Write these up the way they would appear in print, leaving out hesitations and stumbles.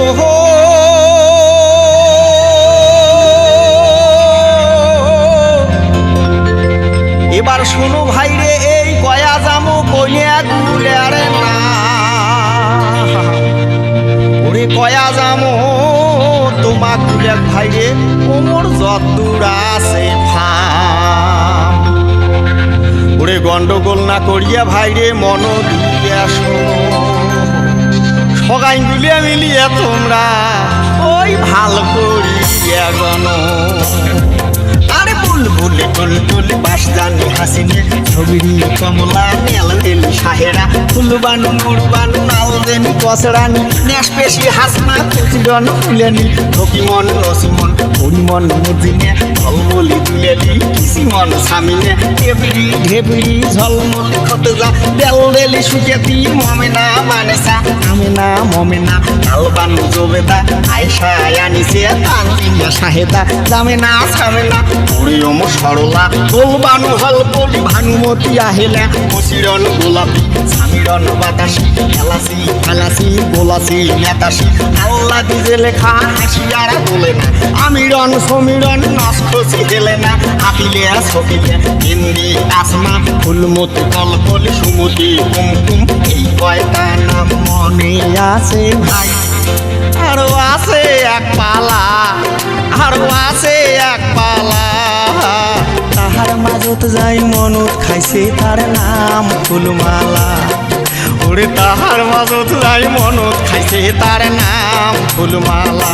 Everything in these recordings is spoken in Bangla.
ওহো এবার শোনো ভাই রে এই কয়া জামু কইয়া গুলেরে না ওরে কয়া জামু তোমা গুলে ভাই রে ওমর যদ্দূর আছে ফাম ওরে গন্ডগোল না করিয়া ভাই রে মন দিয়া শোনো সগাই গুলিয়া মিলিয়া তোমরা ওই ভাল করিয়া গণ আরে বুলবুলি টুলটুলি বাস জানি হাসিনে ছবিরি কমলা নেল তেল সাহেরা ফুলবানু মুড়বানু নালদেনি কসরানি নেশ পেশি হাসনা তুচিডন ফুলেনি ধকিমন নসিমন পরিমন মুদিনে ঝলমলি দুলেলি কিসিমন সামিনে ঢেবড়ি ঢেবড়ি ঝলমলি খতে যা বেলবেলি সুকেতি মমেনা মানেসা আমেনা মমেনা আলবানু জবেদা আয়সা আনিসে তানলিয়া সাহেদা জামেনা সামেনা ওরিয়ম সরলা গোলবানু হলপলি ভানুমতি আহিলা মসিরন গোলাপি সামিরন বাতাসি এলাসি ফালাসি গোলাসি নেতাসি আল্লাহ দিজে লেখা হাসিয়ারা বলে না আমিরন সমীরন নষ্টসি হেলে না আপিলে সকিলে হিন্দি আসমা ফুলমতি কলকলি সুমতি কুমকুম এই কয়টা নাম মনে আছে ভাই আরো আছে এক পালা আরো আছে এক পালা তাহার মাজত যাই মনত খাইছে তার নাম ফুলমালা ওরে তাহার মাজত যাই মনত খাইছে তার নাম ফুলমালা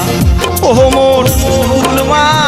ও মোর ফুলমালা